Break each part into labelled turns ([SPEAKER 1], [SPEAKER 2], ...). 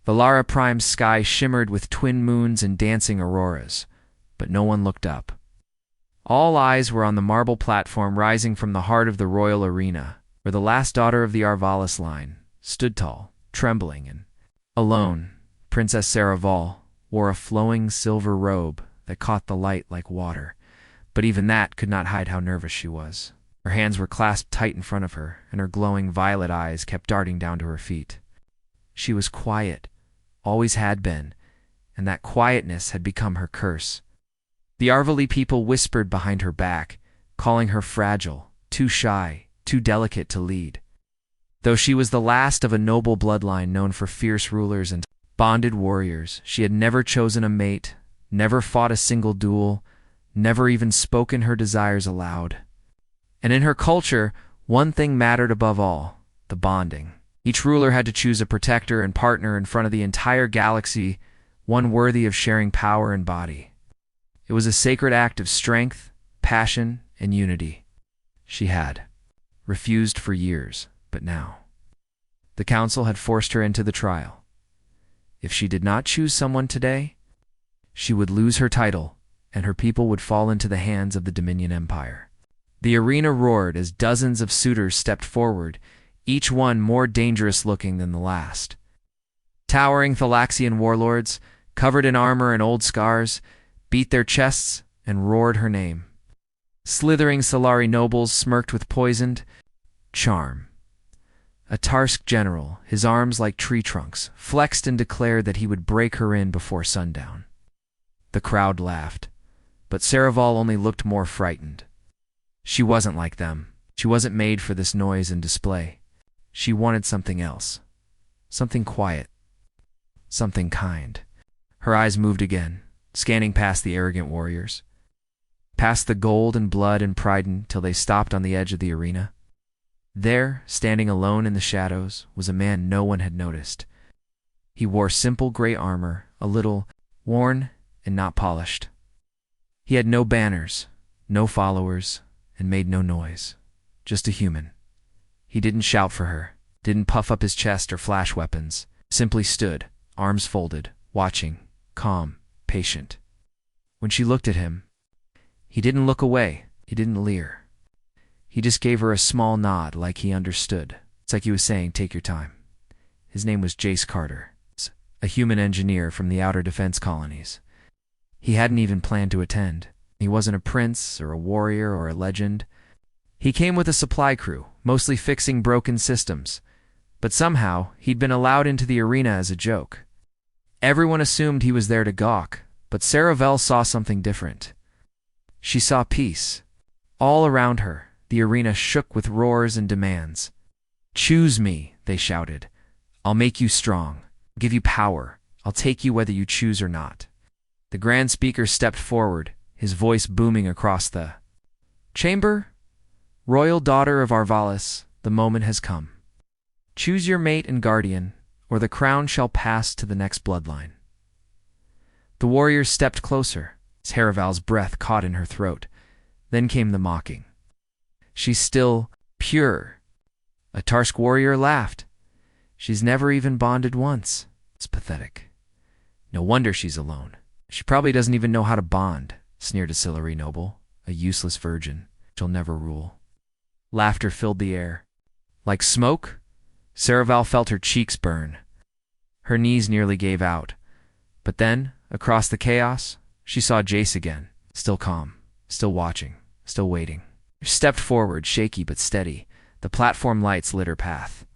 [SPEAKER 1] The Lara Prime's sky shimmered with twin moons and dancing auroras, but no one looked up. All eyes were on the marble platform rising from the heart of the royal arena, where the last daughter of the Arvalis line stood tall, trembling, and alone. Princess Saraval wore a flowing silver robe that caught the light like water, but even that could not hide how nervous she was. Her hands were clasped tight in front of her, and her glowing violet eyes kept darting down to her feet. She was quiet, always had been, and that quietness had become her curse. The Arvali people whispered behind her back, calling her fragile, too shy, too delicate to lead. Though she was the last of a noble bloodline known for fierce rulers and bonded warriors, she had never chosen a mate, never fought a single duel, never even spoken her desires aloud. And in her culture, one thing mattered above all: the bonding. Each ruler had to choose a protector and partner in front of the entire galaxy, one worthy of sharing power and body. It was a sacred act of strength, passion, and unity. She had refused for years, but now the council had forced her into the trial. If she did not choose someone today, she would lose her title, and her people would fall into the hands of the Dominion Empire. The arena roared as dozens of suitors stepped forward, each one more dangerous-looking than the last. Towering Thalaxian warlords, covered in armor and old scars, beat their chests and roared her name. Slithering Solari nobles smirked with poisoned charm. A Tarsk general, his arms like tree trunks, flexed and declared that he would break her in before sundown. The crowd laughed, but Saraval only looked more frightened. She wasn't like them. She wasn't made for this noise and display. She wanted something else. Something quiet. Something kind. Her eyes moved again, scanning past the arrogant warriors, past the gold and blood and pride until they stopped on the edge of the arena. There, standing alone in the shadows, was a man no one had noticed. He wore simple gray armor, a little worn and not polished. He had no banners, no followers, and made no noise. Just a human. He didn't shout for her, didn't puff up his chest or flash weapons, simply stood, arms folded, watching, calm, patient. When she looked at him, he didn't look away, he didn't leer. He just gave her a small nod like he understood. It's like he was saying, take your time. His name was Jace Carter, a human engineer from the outer defense colonies. He hadn't even planned to attend. He wasn't a prince or a warrior or a legend. He came with a supply crew, mostly fixing broken systems. But somehow, he'd been allowed into the arena as a joke. Everyone assumed he was there to gawk, but Saraval saw something different. She saw peace. All around her, the arena shook with roars and demands. "Choose me," they shouted. "I'll make you strong. I'll give you power. I'll take you whether you choose or not." The Grand Speaker stepped forward, his voice booming across the chamber. "Royal daughter of Arvalis, the moment has come. Choose your mate and guardian, or the crown shall pass to the next bloodline." The warriors stepped closer. Saraval's breath caught in her throat. Then came the mocking. "She's still pure." A Tarsk warrior laughed. "She's never even bonded once." It's pathetic. "No wonder she's alone. She probably doesn't even know how to bond," sneered a Silari noble, "a useless virgin. She'll never rule." Laughter filled the air. Like smoke, Saraval felt her cheeks burn. Her knees nearly gave out. But then, across the chaos, she saw Jace again, still calm, still watching, still waiting. She stepped forward, shaky but steady. The platform lights lit her path.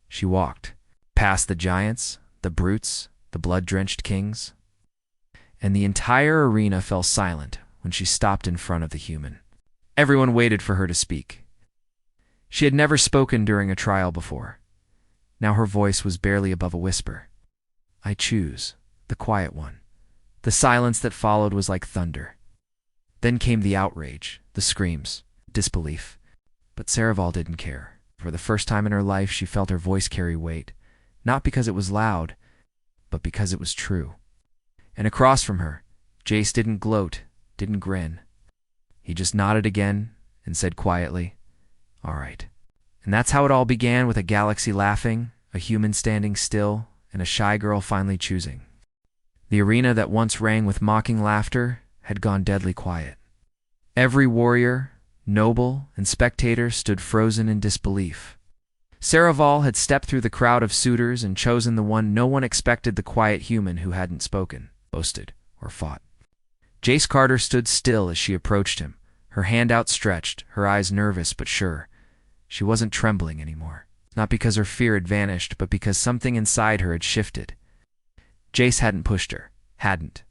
[SPEAKER 1] She walked, past the giants, the brutes, the blood-drenched kings. And the entire arena fell silent when she stopped in front of the human. Everyone waited for her to speak. She had never spoken during a trial before. Now her voice was barely above a whisper. "I choose, the quiet one." The silence that followed was like thunder. Then came the outrage, the screams, disbelief. But Saraval didn't care. For the first time in her life, she felt her voice carry weight, not because it was loud, but because it was true. And across from her, Jace didn't gloat, didn't grin. He just nodded again and said quietly, "All right." And that's how it all began, with a galaxy laughing, a human standing still, and a shy girl finally choosing. The arena that once rang with mocking laughter had gone deadly quiet. Every warrior, noble, and spectator stood frozen in disbelief. Saraval had stepped through the crowd of suitors and chosen the one no one expected, the quiet human who hadn't spoken, boasted, or fought. Jace Carter stood still as she approached him, her hand outstretched, her eyes nervous but sure. She wasn't trembling anymore, not because her fear had vanished, but because something inside her had shifted. Jace hadn't pushed her, hadn't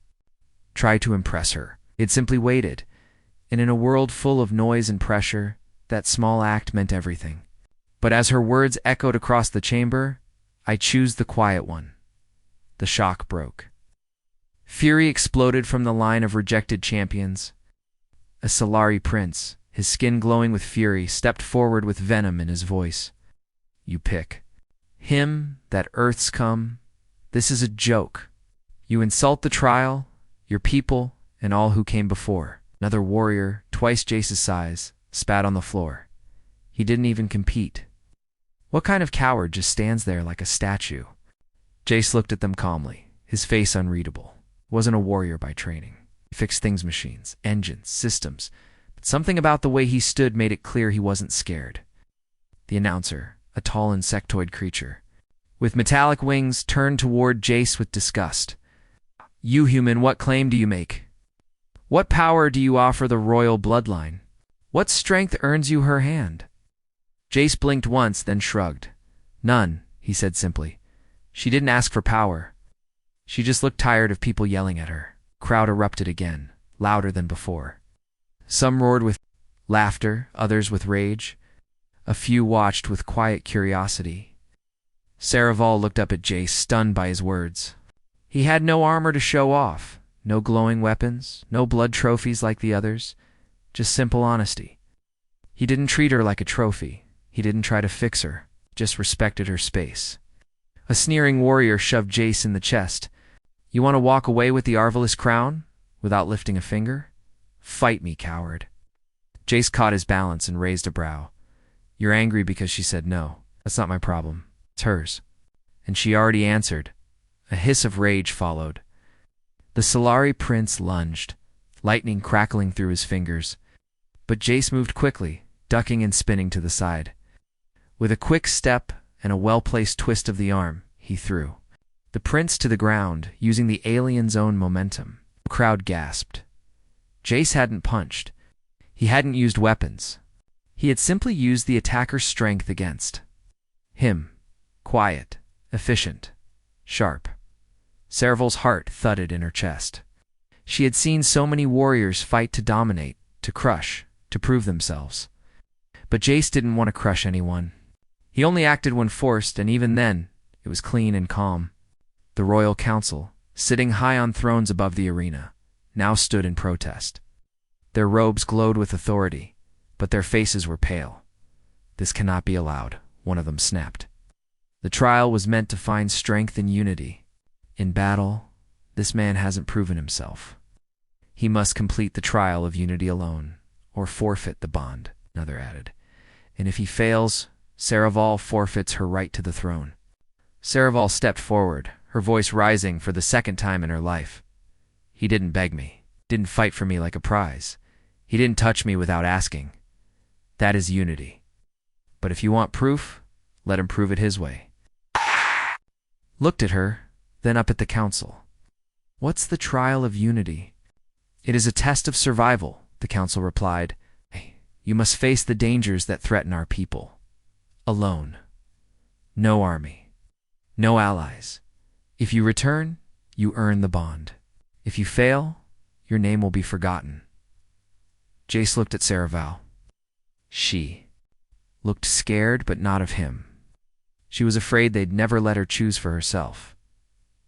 [SPEAKER 1] tried to impress her. He had simply waited, and in a world full of noise and pressure, that small act meant everything. But as her words echoed across the chamber, "I choose the quiet one," the shock broke. Fury exploded from the line of rejected champions. A Solari prince, his skin glowing with fury, stepped forward with venom in his voice. "You pick him that Earth's come. This is a joke. You insult the trial, your people, and all who came before." Another warrior, twice Jace's size, spat on the floor. He didn't even compete. What kind of coward just stands there like a statue? Jace looked at them calmly, his face unreadable. He wasn't a warrior by training. He fixed things, machines, engines, systems. But something about the way he stood made it clear he wasn't scared. The announcer, a tall insectoid creature, with metallic wings, turned toward Jace with disgust. "You human, what claim do you make? What power do you offer the royal bloodline? What strength earns you her hand?" Jace blinked once, then shrugged. "None," he said simply. "She didn't ask for power. She just looked tired of people yelling at her." Crowd erupted again, louder than before. Some roared with laughter, others with rage. A few watched with quiet curiosity. Saraval looked up at Jace, stunned by his words. He had no armor to show off, no glowing weapons, no blood trophies like the others, just simple honesty. He didn't treat her like a trophy. He didn't try to fix her, just respected her space. A sneering warrior shoved Jace in the chest. "You want to walk away with the Arvalus crown, without lifting a finger? Fight me, coward." Jace caught his balance and raised a brow. "You're angry because she said no. That's not my problem. It's hers." And she already answered. A hiss of rage followed. The Solari prince lunged, lightning crackling through his fingers. But Jace moved quickly, ducking and spinning to the side. With a quick step and a well-placed twist of the arm, he threw the prince to the ground, using the alien's own momentum. The crowd gasped. Jace hadn't punched. He hadn't used weapons. He had simply used the attacker's strength against him. Quiet, efficient, sharp. Saraval's heart thudded in her chest. She had seen so many warriors fight to dominate, to crush, to prove themselves. But Jace didn't want to crush anyone. He only acted when forced, and even then, it was clean and calm. The Royal Council, sitting high on thrones above the arena, now stood in protest. Their robes glowed with authority, but their faces were pale. "This cannot be allowed," one of them snapped. The trial was meant to find strength and unity. In battle, this man hasn't proven himself. He must complete the trial of unity alone, or forfeit the bond, another added. And if he fails, Saraval forfeits her right to the throne. Saraval stepped forward, her voice rising for the second time in her life. "He didn't beg me, didn't fight for me like a prize. He didn't touch me without asking. That is unity. But if you want proof, let him prove it his way." Looked at her, then up at the council. "What's the trial of unity?" "It is a test of survival," the council replied. "You must face the dangers that threaten our people. Alone. No army. No allies. If you return, you earn the bond. If you fail, your name will be forgotten." Jace looked at Saraval. She looked scared, but not of him. She was afraid they'd never let her choose for herself.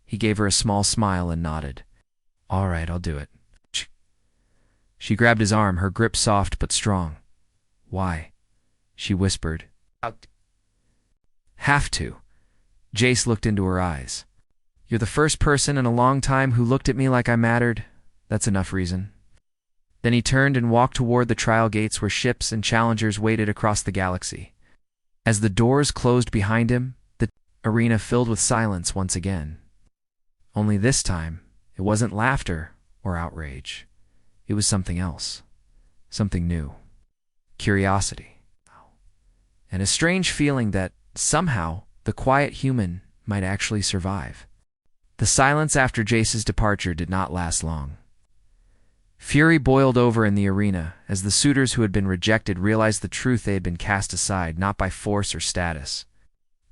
[SPEAKER 1] He gave her a small smile and nodded. "All right, I'll do it." She grabbed his arm, her grip soft but strong. "Why?" she whispered. "Have to." Jace looked into her eyes. "You're the first person in a long time who looked at me like I mattered. That's enough reason." Then he turned and walked toward the trial gates where ships and challengers waited across the galaxy. As the doors closed behind him, the arena filled with silence once again. Only this time, it wasn't laughter or outrage. It was something else. Something new. Curiosity. And a strange feeling that, somehow, the quiet human might actually survive. The silence after Jace's departure did not last long. Fury boiled over in the arena as the suitors who had been rejected realized the truth they had been cast aside not by force or status,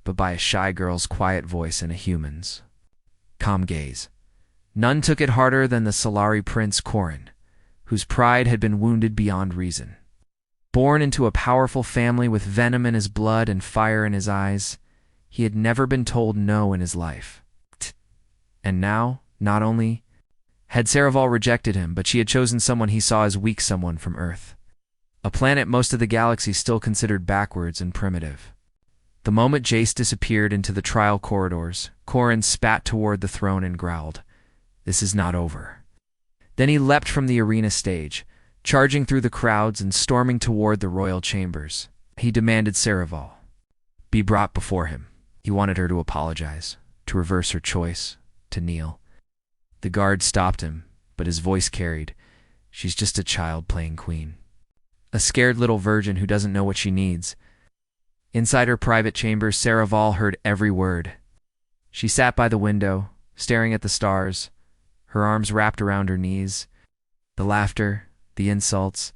[SPEAKER 1] but by a shy girl's quiet voice and a human's calm gaze. None took it harder than the Solari prince Corin, whose pride had been wounded beyond reason. Born into a powerful family with venom in his blood and fire in his eyes, he had never been told no in his life. And now, not only had Saraval rejected him, but she had chosen someone he saw as weak, someone from Earth, a planet most of the galaxy still considered backwards and primitive. The moment Jace disappeared into the trial corridors, Corin spat toward the throne and growled, "This is not over." Then he leapt from the arena stage, charging through the crowds and storming toward the royal chambers. He demanded Saraval be brought before him. He wanted her to apologize, to reverse her choice, to kneel. The guard stopped him, but his voice carried, "She's just a child playing queen. A scared little virgin who doesn't know what she needs." Inside her private chambers, Saraval heard every word. She sat by the window, staring at the stars, her arms wrapped around her knees. The laughter, the insults,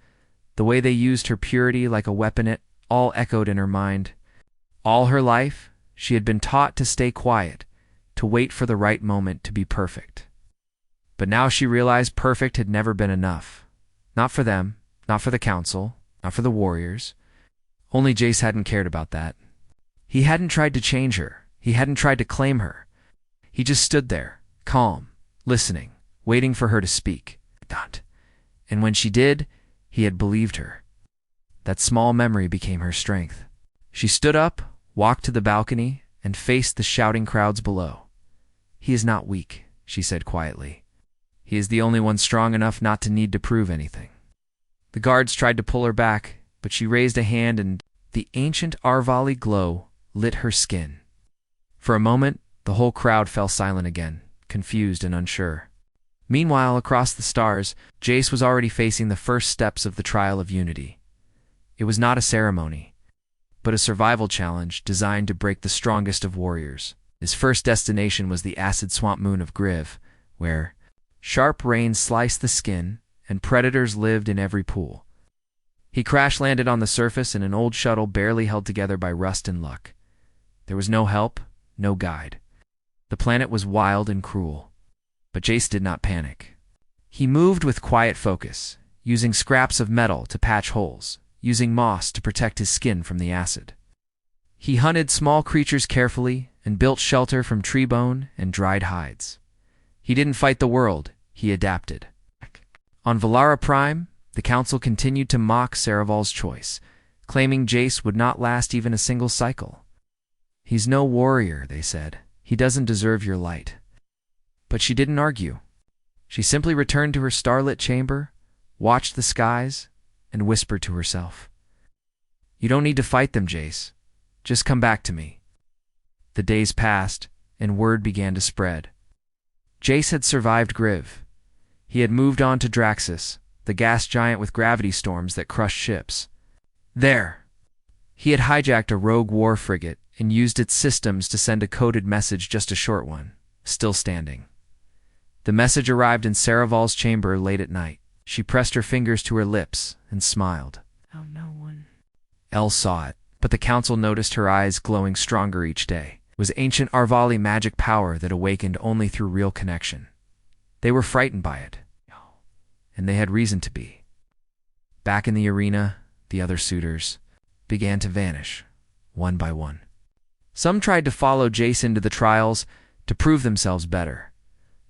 [SPEAKER 1] the way they used her purity like a weapon, it all echoed in her mind. All her life, she had been taught to stay quiet, to wait for the right moment to be perfect. But now she realized perfect had never been enough. Not for them, not for the council, not for the warriors. Only Jace hadn't cared about that. He hadn't tried to change her. He hadn't tried to claim her. He just stood there, calm, listening, waiting for her to speak. And when she did, he had believed her. That small memory became her strength. She stood up, walked to the balcony, and faced the shouting crowds below. "He is not weak," she said quietly. "He is the only one strong enough not to need to prove anything." The guards tried to pull her back, but she raised a hand and the ancient Arvali glow lit her skin. For a moment, the whole crowd fell silent again, confused and unsure. Meanwhile, across the stars, Jace was already facing the first steps of the trial of unity. It was not a ceremony, but a survival challenge designed to break the strongest of warriors. His first destination was the acid swamp moon of Griv, where sharp rains sliced the skin and predators lived in every pool. He crash-landed on the surface in an old shuttle barely held together by rust and luck. There was no help, no guide. The planet was wild and cruel. But Jace did not panic. He moved with quiet focus, using scraps of metal to patch holes, using moss to protect his skin from the acid. He hunted small creatures carefully and built shelter from tree bone and dried hides. He didn't fight the world, he adapted. On Valara Prime, the council continued to mock Saraval's choice, claiming Jace would not last even a single cycle. "He's no warrior," they said. "He doesn't deserve your light." But she didn't argue. She simply returned to her starlit chamber, watched the skies, and whispered to herself, "You don't need to fight them, Jace. Just come back to me." The days passed, and word began to spread. Jace had survived Griv. He had moved on to Draxus, the gas giant with gravity storms that crushed ships. There, he had hijacked a rogue war frigate and used its systems to send a coded message, just a short one, still standing. The message arrived in Saraval's chamber late at night. She pressed her fingers to her lips and smiled.
[SPEAKER 2] "Oh, no one."
[SPEAKER 1] Elle saw it, but the council noticed her eyes glowing stronger each day. It was ancient Arvali magic power that awakened only through real connection. They were frightened by it, and they had reason to be. Back in the arena, the other suitors began to vanish, one by one. Some tried to follow Jace into the trials to prove themselves better.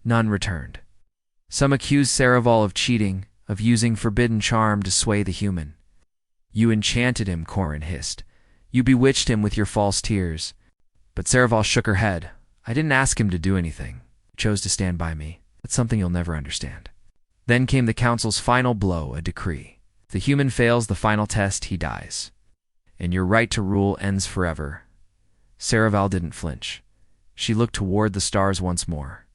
[SPEAKER 1] None returned. Some accused Saraval of cheating, of using forbidden charm to sway the human. "You enchanted him," Corin hissed. "You bewitched him with your false tears." But Saraval shook her head. "I didn't ask him to do anything. He chose to stand by me. That's something you'll never understand." Then came the council's final blow, a decree. If the human fails the final test, he dies. And your right to rule ends forever. Saraval didn't flinch. She looked toward the stars once more.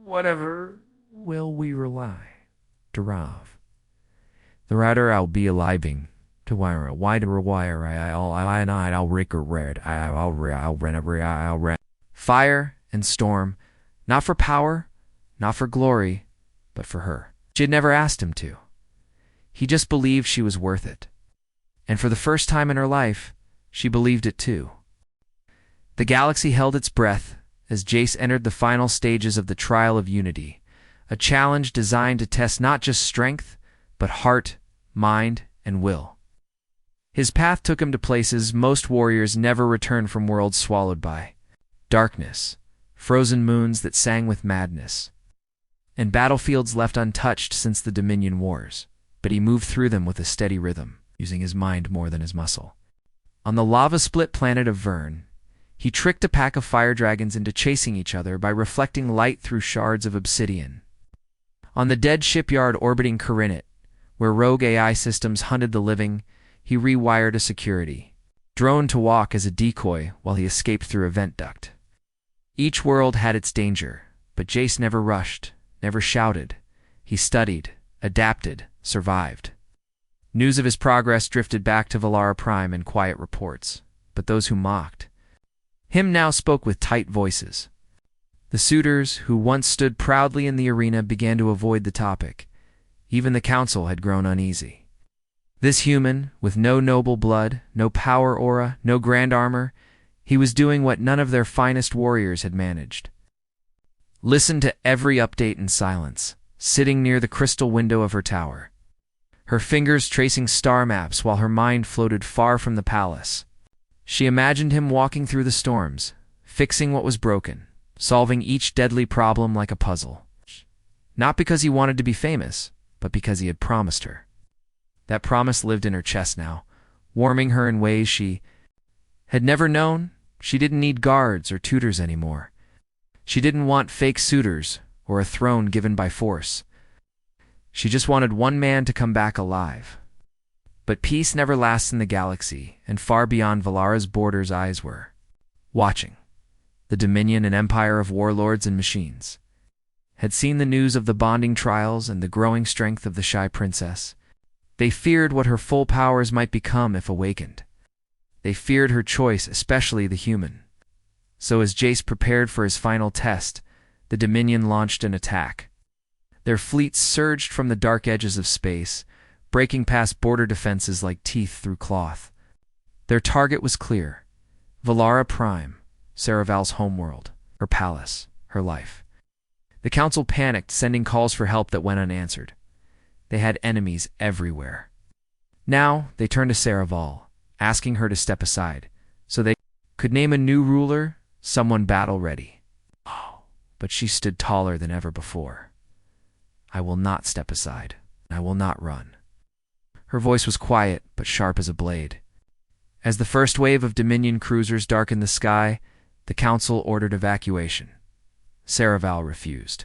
[SPEAKER 1] Whatever will we derive? The writer I'll be aliving to wire a wider wire I'll rick or red I'll ren fire and storm, not for power, not for glory, but for her. She had never asked him to. He just believed she was worth it. And for the first time in her life, she believed it too. The galaxy held its breath as Jace entered the final stages of the Trial of Unity, a challenge designed to test not just strength, but heart, mind, and will. His path took him to places most warriors never return from, worlds swallowed by darkness, frozen moons that sang with madness, and battlefields left untouched since the Dominion Wars, but he moved through them with a steady rhythm, using his mind more than his muscle. On the lava-split planet of Vern, he tricked a pack of fire dragons into chasing each other by reflecting light through shards of obsidian. On the dead shipyard orbiting Corinnet, where rogue AI systems hunted the living, he rewired a security drone to walk as a decoy while he escaped through a vent duct. Each world had its danger, but Jace never rushed, never shouted. He studied, adapted, survived. News of his progress drifted back to Valara Prime in quiet reports, but those who mocked him now spoke with tight voices. The suitors, who once stood proudly in the arena, began to avoid the topic. Even the council had grown uneasy. This human, with no noble blood, no power aura, no grand armor, he was doing what none of their finest warriors had managed. Listen to every update in silence, sitting near the crystal window of her tower, her fingers tracing star maps while her mind floated far from the palace. She imagined him walking through the storms, fixing what was broken, solving each deadly problem like a puzzle. Not because he wanted to be famous, but because he had promised her. That promise lived in her chest now, warming her in ways she had never known. She didn't need guards or tutors anymore. She didn't want fake suitors or a throne given by force. She just wanted one man to come back alive. But peace never lasts in the galaxy, and far beyond Valara's borders eyes were watching. The Dominion and Empire of warlords and machines had seen the news of the bonding trials and the growing strength of the shy princess. They feared what her full powers might become if awakened. They feared her choice, especially the human. So as Jace prepared for his final test, the Dominion launched an attack. Their fleets surged from the dark edges of space, breaking past border defenses like teeth through cloth. Their target was clear: Valara Prime, Saraval's homeworld, her palace, her life. The council panicked, sending calls for help that went unanswered. They had enemies everywhere. Now they turned to Saraval, asking her to step aside, so they could name a new ruler, someone battle-ready. Oh, but she stood taller than ever before. I will not step aside. I will not run. Her voice was quiet, but sharp as a blade. As the first wave of Dominion cruisers darkened the sky, the council ordered evacuation. Saraval refused.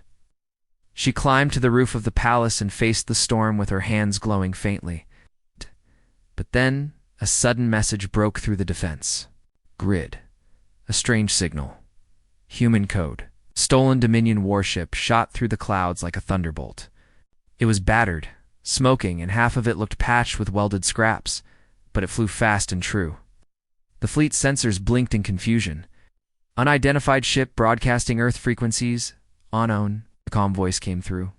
[SPEAKER 1] She climbed to the roof of the palace and faced the storm with her hands glowing faintly. But then, a sudden message broke through the defense. Grid. A strange signal. Human code. Stolen Dominion warship shot through the clouds like a thunderbolt. It was battered, smoking, and half of it looked patched with welded scraps, but it flew fast and true. The fleet's sensors blinked in confusion. Unidentified ship broadcasting Earth frequencies. Unknown. A calm voice came through.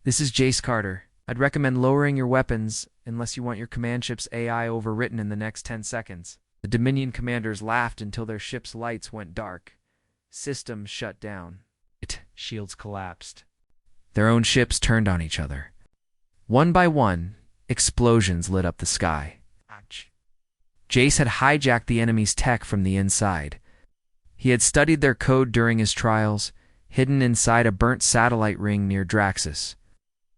[SPEAKER 1] This is Jace Carter. I'd recommend lowering your weapons unless you want your command ship's AI overwritten in the next 10 seconds. The Dominion commanders laughed until their ship's lights went dark. Systems shut down. Shields collapsed. Their own ships turned on each other. One by one, explosions lit up the sky. Jace had hijacked the enemy's tech from the inside. He had studied their code during his trials, hidden inside a burnt satellite ring near Draxus.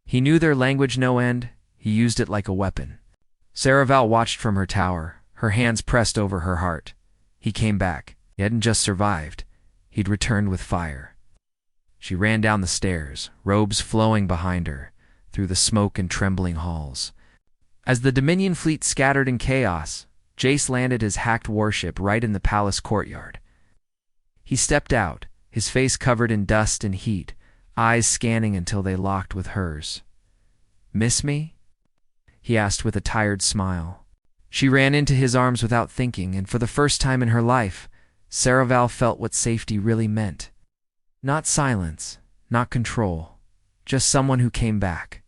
[SPEAKER 1] He knew their language no end. He used it like a weapon. Saraval watched from her tower, her hands pressed over her heart. He came back. He hadn't just survived. He'd returned with fire. She ran down the stairs, robes flowing behind her, through the smoke and trembling halls. As the Dominion fleet scattered in chaos, Jace landed his hacked warship right in the palace courtyard. He stepped out, his face covered in dust and heat, eyes scanning until they locked with hers. "Miss me?" he asked with a tired smile. She ran into his arms without thinking, and for the first time in her life, Saraval felt what safety really meant. Not silence, not control, just someone who came back.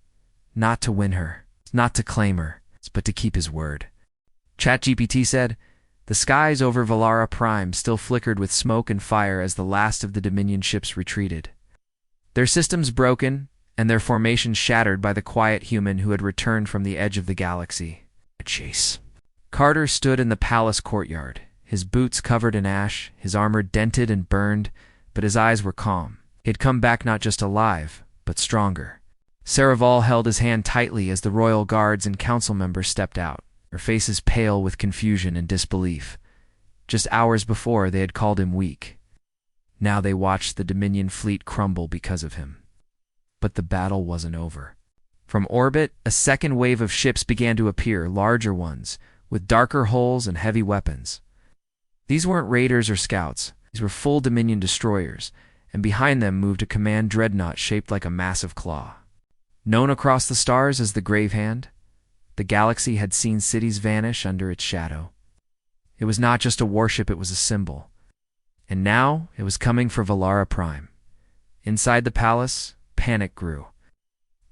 [SPEAKER 1] Not to win her, not to claim her, but to keep his word. ChatGPT said, the skies over Valara Prime still flickered with smoke and fire as the last of the Dominion ships retreated. Their systems broken, and their formations shattered by the quiet human who had returned from the edge of the galaxy. Chase. Carter stood in the palace courtyard, his boots covered in ash, his armor dented and burned, but his eyes were calm. He had come back not just alive, but stronger. Saraval held his hand tightly as the royal guards and council members stepped out, their faces pale with confusion and disbelief. Just hours before, they had called him weak. Now they watched the Dominion fleet crumble because of him. But the battle wasn't over. From orbit, a second wave of ships began to appear, larger ones, with darker hulls and heavy weapons. These weren't raiders or scouts. These were full Dominion destroyers, and behind them moved a command dreadnought shaped like a massive claw. Known across the stars as the Grave Hand, the galaxy had seen cities vanish under its shadow. It was not just a warship, it was a symbol. And now it was coming for Valara Prime. Inside the palace, panic grew.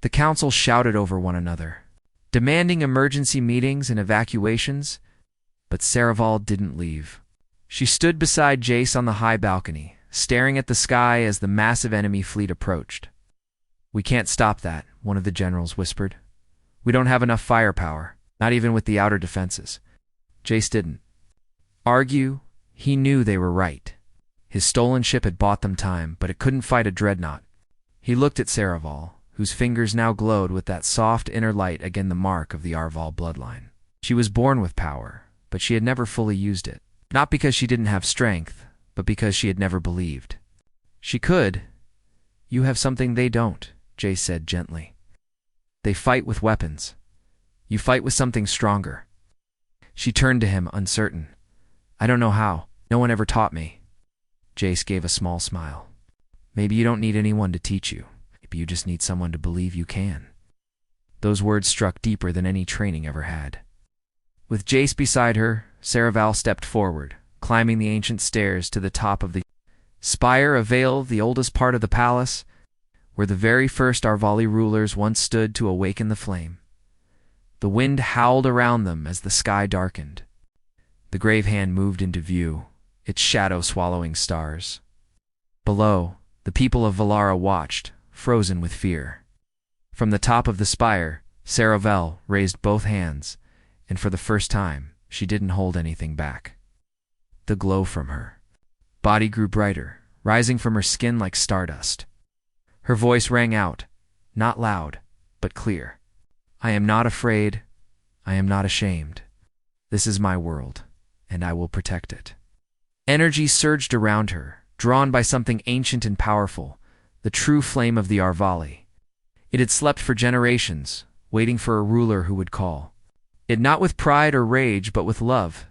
[SPEAKER 1] The council shouted over one another, demanding emergency meetings and evacuations, but Saraval didn't leave. She stood beside Jace on the high balcony, staring at the sky as the massive enemy fleet approached. "We can't stop that," one of the generals whispered. "We don't have enough firepower, not even with the outer defenses." Jace didn't argue. He knew they were right. His stolen ship had bought them time, but it couldn't fight a dreadnought. He looked at Saraval, whose fingers now glowed with that soft inner light again, the mark of the Arval bloodline. She was born with power, but she had never fully used it. Not because she didn't have strength, but because she had never believed. She could. "You have something they don't," Jace said gently. "They fight with weapons. You fight with something stronger." She turned to him, uncertain. "I don't know how. No one ever taught me." Jace gave a small smile. "Maybe you don't need anyone to teach you. Maybe you just need someone to believe you can." Those words struck deeper than any training ever had. With Jace beside her, Saraval stepped forward, climbing the ancient stairs to the top of the spire of Vale, the oldest part of the palace, where the very first Arvali rulers once stood to awaken the flame. The wind howled around them as the sky darkened. The Grave Hand moved into view, its shadow swallowing stars. Below, the people of Valara watched, frozen with fear. From the top of the spire, Saraval raised both hands, and for the first time, she didn't hold anything back. The glow from her body grew brighter, rising from her skin like stardust. Her voice rang out, not loud, but clear. "I am not afraid. I am not ashamed. This is my world, and I will protect it." Energy surged around her, drawn by something ancient and powerful, the true flame of the Arvali. It had slept for generations, waiting for a ruler who would call. It not with pride or rage, but with love,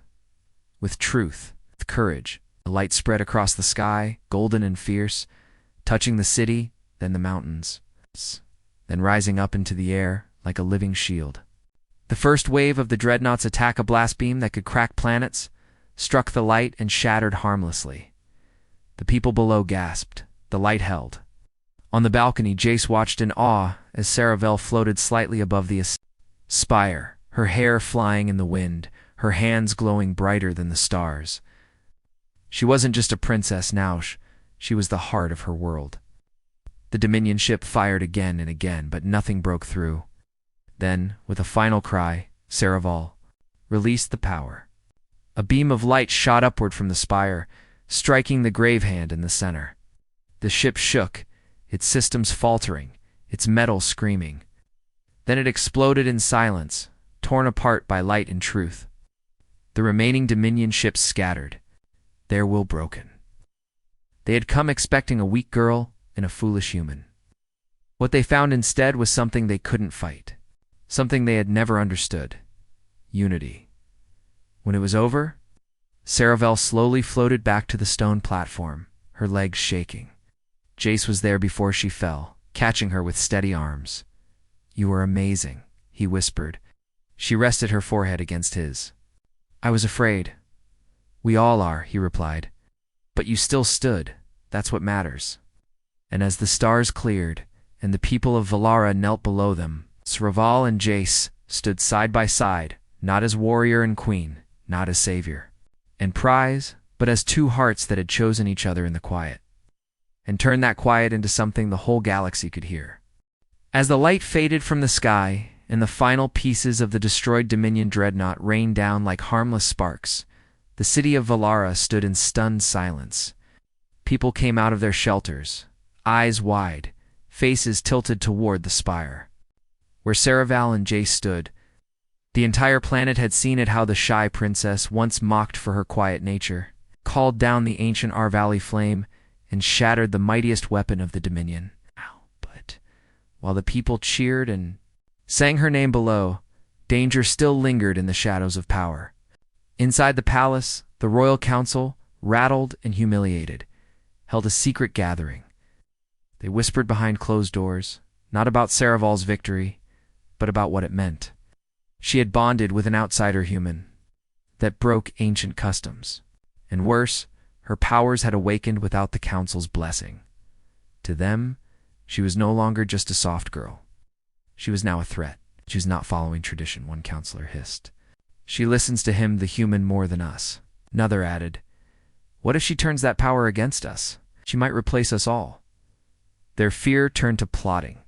[SPEAKER 1] with truth, with courage. The light spread across the sky, golden and fierce, touching the city, then the mountains, then rising up into the air like a living shield. The first wave of the dreadnought's attack, a blast beam that could crack planets, struck the light and shattered harmlessly. The people below gasped. The light held. On the balcony, Jace watched in awe as Saraval floated slightly above the spire, her hair flying in the wind, her hands glowing brighter than the stars. She wasn't just a princess now, she was the heart of her world. The Dominion ship fired again and again, but nothing broke through. Then, with a final cry, Saraval released the power. A beam of light shot upward from the spire, striking the grave hand in the center. The ship shook, its systems faltering, its metal screaming. Then it exploded in silence, torn apart by light and truth. The remaining Dominion ships scattered, their will broken. They had come expecting a weak girl and a foolish human. What they found instead was something they couldn't fight, something they had never understood: unity. When it was over, Saravel slowly floated back to the stone platform, her legs shaking. Jace was there before she fell, catching her with steady arms. "You were amazing," he whispered. She rested her forehead against his. "I was afraid." "We all are," he replied. "But you still stood. That's what matters." And as the stars cleared, and the people of Valara knelt below them, Saraval and Jace stood side by side, not as warrior and queen, not as savior and prize, but as two hearts that had chosen each other in the quiet, and turned that quiet into something the whole galaxy could hear. As the light faded from the sky, and the final pieces of the destroyed Dominion dreadnought rained down like harmless sparks, the city of Valara stood in stunned silence. People came out of their shelters, eyes wide, faces tilted toward the spire. Where Saraval and Jace stood, the entire planet had seen it how the shy princess, once mocked for her quiet nature, called down the ancient Arvali flame and shattered the mightiest weapon of the Dominion. But while the people cheered and sang her name below, danger still lingered in the shadows of power. Inside the palace, the royal council, rattled and humiliated, held a secret gathering. They whispered behind closed doors, not about Saraval's victory, but about what it meant. She had bonded with an outsider human that broke ancient customs. And worse, her powers had awakened without the council's blessing. To them, she was no longer just a soft girl. She was now a threat. She was not following tradition, one counselor hissed. "She listens to him, the human, more than us," another added. "What if she turns that power against us? She might replace us all." Their fear turned to plotting.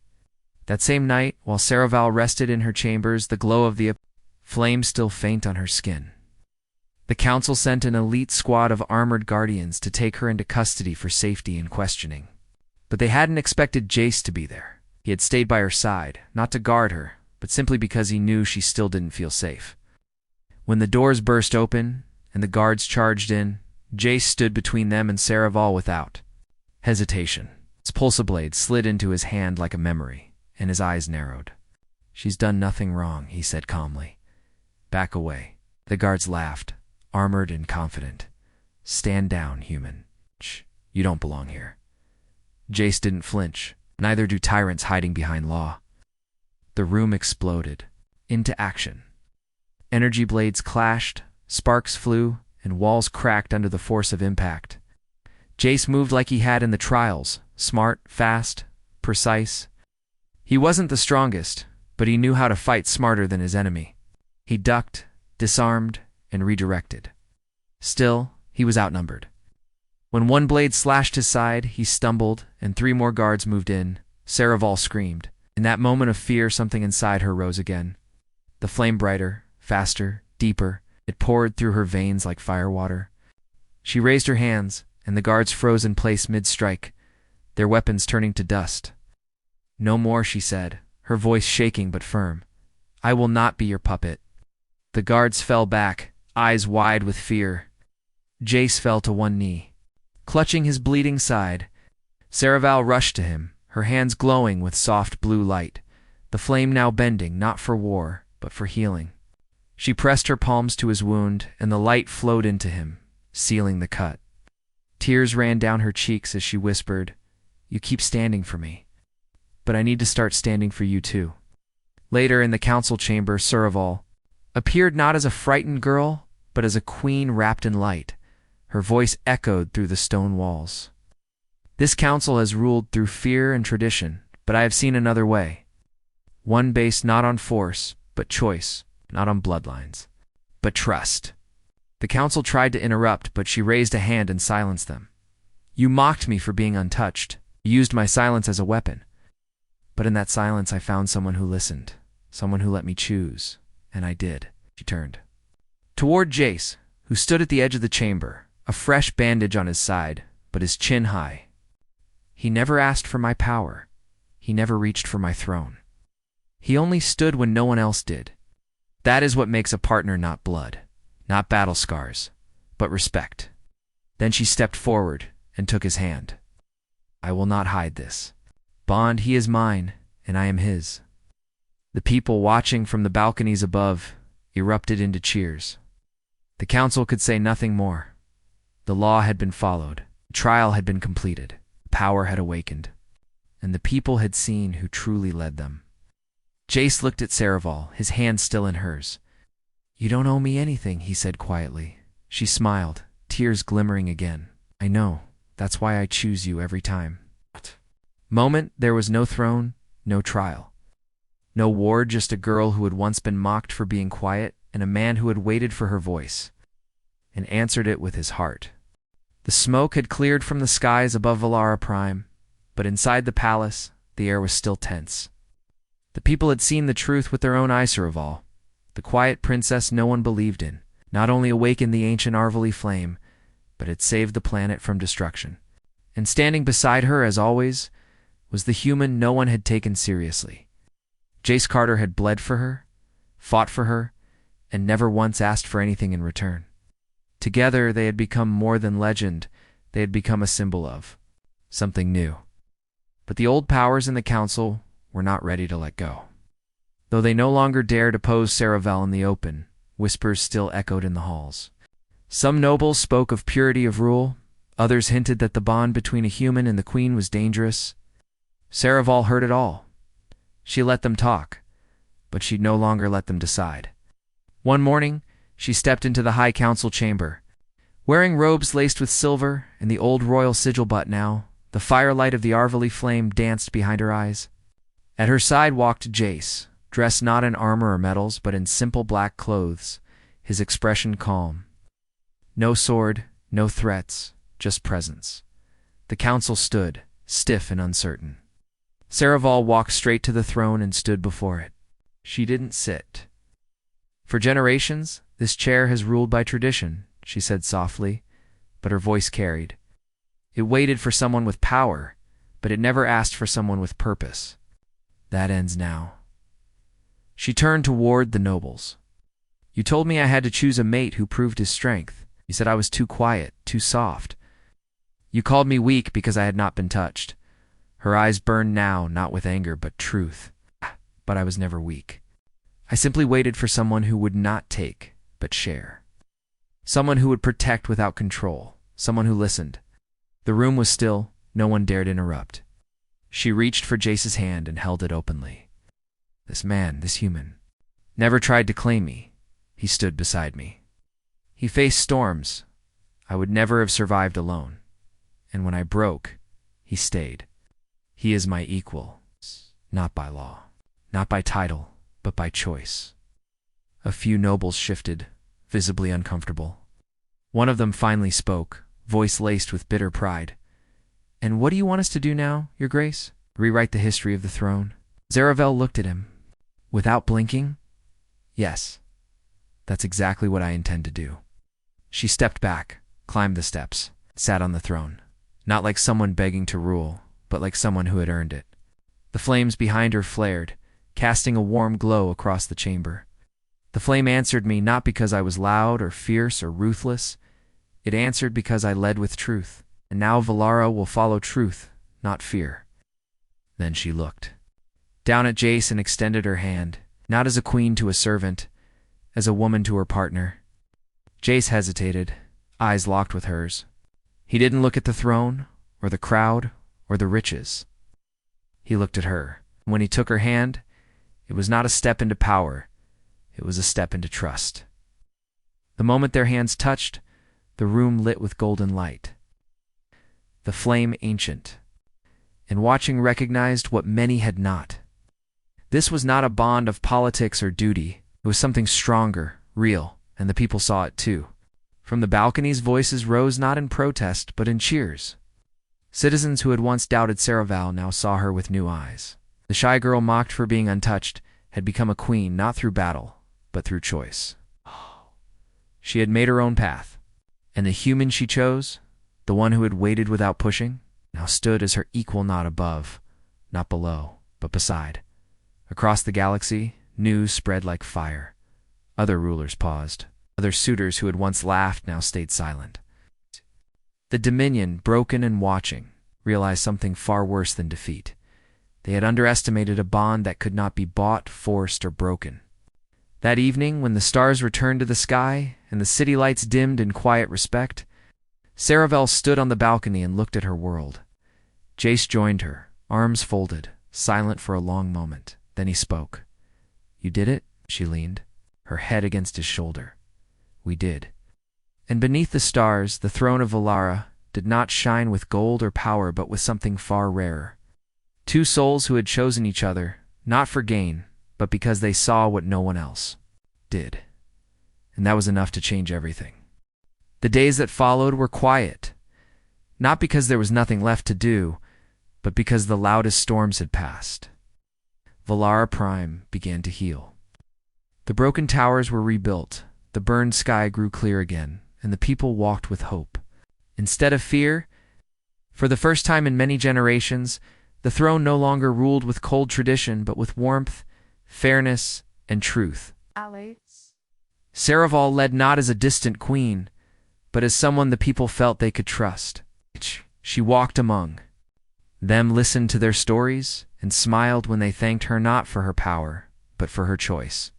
[SPEAKER 1] That same night, while Saraval rested in her chambers, the glow of the flame still faint on her skin, the council sent an elite squad of armored guardians to take her into custody for safety and questioning. But they hadn't expected Jace to be there. He had stayed by her side, not to guard her, but simply because he knew she still didn't feel safe. When the doors burst open and the guards charged in, Jace stood between them and Saraval without hesitation. His pulsablade slid into his hand like a memory, and his eyes narrowed. "She's done nothing wrong," he said calmly. "Back away." The guards laughed, armored and confident. "Stand down, human. Shh, you don't belong here." Jace didn't flinch. Neither do tyrants hiding behind law. The room exploded into action. Energy blades clashed, sparks flew, and walls cracked under the force of impact. Jace moved like he had in the trials, smart, fast, precise. He wasn't the strongest, but he knew how to fight smarter than his enemy. He ducked, disarmed, and redirected. Still, he was outnumbered. When one blade slashed his side, he stumbled, and 3 more guards moved in. Saraval screamed. In that moment of fear, something inside her rose again. The flame brighter, faster, deeper, it poured through her veins like firewater. She raised her hands, and the guards froze in place mid-strike, their weapons turning to dust. "No more," she said, her voice shaking but firm. "I will not be your puppet." The guards fell back, eyes wide with fear. Jace fell to one knee. Clutching his bleeding side, Saraval rushed to him, her hands glowing with soft blue light, the flame now bending not for war, but for healing. She pressed her palms to his wound, and the light flowed into him, sealing the cut. Tears ran down her cheeks as she whispered, "You keep standing for me, but I need to start standing for you too." Later in the council chamber, Saraval appeared not as a frightened girl, but as a queen wrapped in light. Her voice echoed through the stone walls. "This council has ruled through fear and tradition, but I have seen another way. One based not on force, but choice, not on bloodlines, but trust." The council tried to interrupt, but she raised a hand and silenced them. "You mocked me for being untouched. You used my silence as a weapon. But in that silence I found someone who listened, someone who let me choose, and I did." She turned toward Jace, who stood at the edge of the chamber, a fresh bandage on his side, but his chin high. He never asked for my power. He never reached for my throne. He only stood when no one else did. That is what makes a partner not blood, not battle scars, but respect. Then she stepped forward and took his hand. I will not hide this bond. He is mine, and I am his. The people watching from the balconies above erupted into cheers. The council could say nothing more. The law had been followed. The trial had been completed. Power had awakened. And the people had seen who truly led them. Jace looked at Saraval, his hand still in hers. You don't owe me anything, he said quietly. She smiled, tears glimmering again. I know. That's why I choose you every time. Moment, there was no throne, no trial. No war, just a girl who had once been mocked for being quiet, and a man who had waited for her voice, and answered it with his heart. The smoke had cleared from the skies above Valara Prime, but inside the palace, the air was still tense. The people had seen the truth with their own eyes. Saraval, the quiet princess no one believed in, not only awakened the ancient Arvali flame, but had saved the planet from destruction. And standing beside her, as always, was the human no one had taken seriously. Jace Carter had bled for her, fought for her, and never once asked for anything in return. Together they had become more than legend. They had become a symbol of something new. But the old powers in the council were not ready to let go. Though they no longer dared oppose Saraval in the open, whispers still echoed in the halls. Some nobles spoke of purity of rule. Others hinted that the bond between a human and the queen was dangerous. Saraval heard it all. She let them talk, but she'd no longer let them decide. One morning, she stepped into the High Council chamber. Wearing robes laced with silver and the old royal sigil, but now, the firelight of the Arvali flame danced behind her eyes. At her side walked Jace, dressed not in armor or medals, but in simple black clothes, his expression calm. No sword, no threats, just presence. The council stood, stiff and uncertain. Saraval walked straight to the throne and stood before it. She didn't sit. For generations, this chair has ruled by tradition, she said softly, but her voice carried. It waited for someone with power, but it never asked for someone with purpose. That ends now. She turned toward the nobles. You told me I had to choose a mate who proved his strength. You said I was too quiet, too soft. You called me weak because I had not been touched. Her eyes burned now, not with anger, but truth. But I was never weak. I simply waited for someone who would not take, but share. Someone who would protect without control. Someone who listened. The room was still. No one dared interrupt. She reached for Jace's hand and held it openly. This man, this human, never tried to claim me. He stood beside me. He faced storms. I would never have survived alone. And when I broke, he stayed. He is my equal, not by law, not by title, but by choice. A few nobles shifted, visibly uncomfortable. One of them finally spoke, voice laced with bitter pride. And what do you want us to do now, Your Grace? Rewrite the history of the throne? Saraval looked at him. Without blinking? Yes. That's exactly what I intend to do. She stepped back, climbed the steps, sat on the throne. Not like someone begging to rule, but like someone who had earned it. The flames behind her flared, casting a warm glow across the chamber. The flame answered me not because I was loud or fierce or ruthless. It answered because I led with truth. And now Valara will follow truth, not fear. Then she looked down at Jace and extended her hand, not as a queen to a servant, as a woman to her partner. Jace hesitated, eyes locked with hers. He didn't look at the throne, or the crowd, or the riches. He looked at her. When he took her hand, it was not a step into power, it was a step into trust. The moment their hands touched, the room lit with golden light. The flame ancient, and watching recognized what many had not. This was not a bond of politics or duty. It was something stronger, real, and the people saw it too. From the balconies, voices rose not in protest, but in cheers. Citizens who had once doubted Saraval now saw her with new eyes. The shy girl mocked for being untouched had become a queen not through battle, but through choice. She had made her own path. And the human she chose, the one who had waited without pushing, now stood as her equal, not above, not below, but beside. Across the galaxy, news spread like fire. Other rulers paused. Other suitors who had once laughed now stayed silent. The Dominion, broken and watching, realized something far worse than defeat. They had underestimated a bond that could not be bought, forced, or broken. That evening, when the stars returned to the sky and the city lights dimmed in quiet respect, Saravel stood on the balcony and looked at her world. Jace joined her, arms folded, silent for a long moment. Then he spoke. "You did it?" She leaned, her head against his shoulder. "We did." And beneath the stars, the throne of Valara did not shine with gold or power, but with something far rarer. Two souls who had chosen each other, not for gain, but because they saw what no one else did. And that was enough to change everything. The days that followed were quiet, not because there was nothing left to do, but because the loudest storms had passed. Valara Prime began to heal. The broken towers were rebuilt, the burned sky grew clear again, and the people walked with hope. Instead of fear, for the first time in many generations, the throne no longer ruled with cold tradition, but with warmth, fairness, and truth. Saravel led not as a distant queen, but as someone the people felt they could trust. She walked among them, listened to their stories, and smiled when they thanked her not for her power, but for her choice.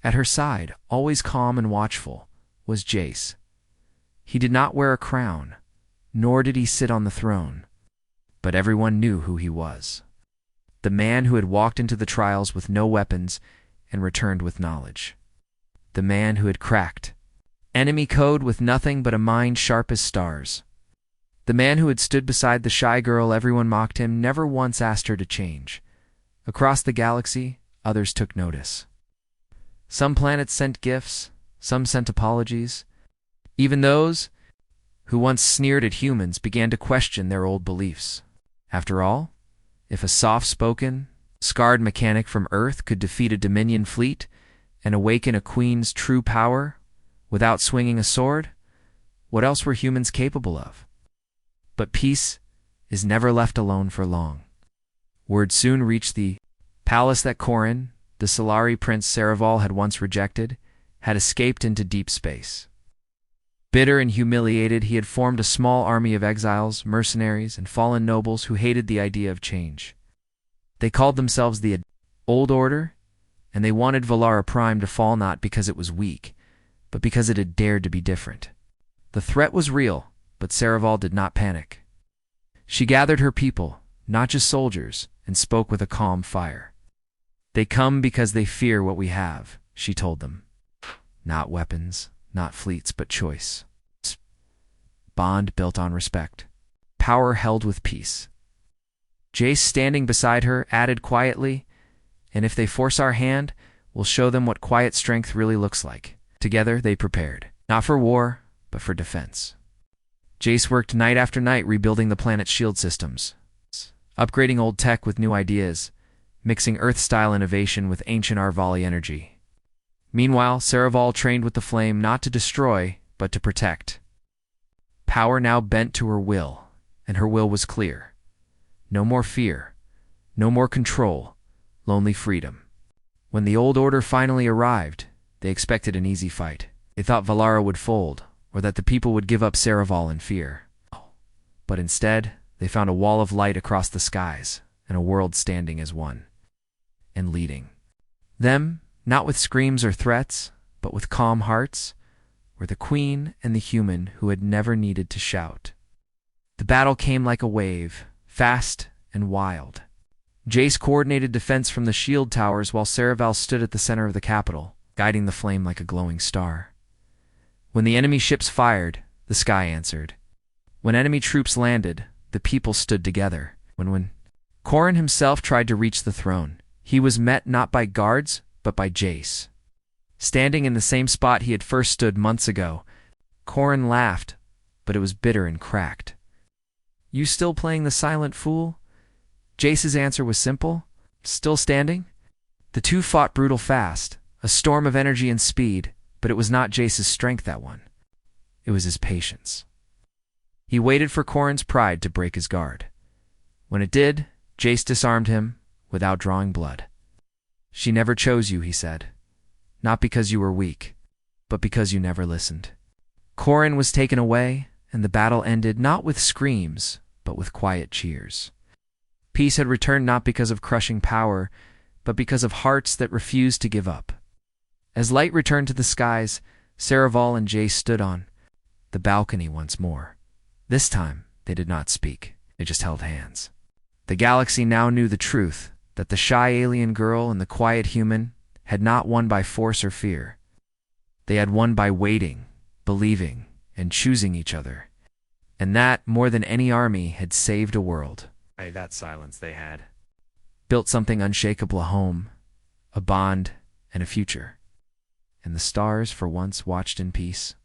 [SPEAKER 1] At her side, always calm and watchful, was Jace. He did not wear a crown, nor did he sit on the throne, but everyone knew who he was. The man who had walked into the trials with no weapons and returned with knowledge. The man who had cracked enemy code with nothing but a mind sharp as stars. The man who had stood beside the shy girl everyone mocked him, never once asked her to change. Across the galaxy, others took notice. Some planets sent gifts, some sent apologies. Even those who once sneered at humans began to question their old beliefs. After all, if a soft-spoken, scarred mechanic from Earth could defeat a Dominion fleet and awaken a queen's true power without swinging a sword, what else were humans capable of? But peace is never left alone for long. Word soon reached the palace that Corrin, the Solari prince Saravel had once rejected, had escaped into deep space. Bitter and humiliated, he had formed a small army of exiles, mercenaries, and fallen nobles who hated the idea of change. They called themselves the Old Order, and they wanted Valara Prime to fall not because it was weak, but because it had dared to be different. The threat was real, but Saravel did not panic. She gathered her people, not just soldiers, and spoke with a calm fire. "They come because they fear what we have," she told them. "Not weapons, not fleets, but choice. Bond built on respect. Power held with peace." Jace, standing beside her, added quietly, "And if they force our hand, we'll show them what quiet strength really looks like." Together they prepared, not for war, but for defense. Jace worked night after night rebuilding the planet's shield systems, upgrading old tech with new ideas, mixing Earth-style innovation with ancient Arvali energy. Meanwhile, Saravel trained with the flame not to destroy, but to protect. Power now bent to her will, and her will was clear. No more fear, no more control, lonely freedom. When the Old Order finally arrived, they expected an easy fight. They thought Valara would fold, or that the people would give up Saravel in fear. But instead, they found a wall of light across the skies, and a world standing as one, and leading them, not with screams or threats, but with calm hearts, were the Queen and the human who had never needed to shout. The battle came like a wave, fast and wild. Jace coordinated defense from the shield towers while Saravel stood at the center of the capital, guiding the flame like a glowing star. When the enemy ships fired, the sky answered. When enemy troops landed, the people stood together. When Corrin himself tried to reach the throne, he was met not by guards, but by Jace. Standing in the same spot he had first stood months ago, Corrin laughed, but it was bitter and cracked. "You still playing the silent fool?" Jace's answer was simple. "Still standing?" The two fought brutal fast, a storm of energy and speed, But it was not Jace's strength that won. It was his patience. He waited for Corrin's pride to break his guard. When it did, Jace disarmed him without drawing blood. "She never chose you," he said. "Not because you were weak, but because you never listened." Corrin was taken away, and the battle ended not with screams, but with quiet cheers. Peace had returned not because of crushing power, but because of hearts that refused to give up. As light returned to the skies, Saraval and Jace stood on the balcony once more. This time, they did not speak. They just held hands. The galaxy now knew the truth, that the shy alien girl and the quiet human had not won by force or fear. They had won by waiting, believing, and choosing each other. And that, more than any army, had saved a world. That silence they had. Built something unshakable, a home, a bond, and a future. And the stars for once watched in peace.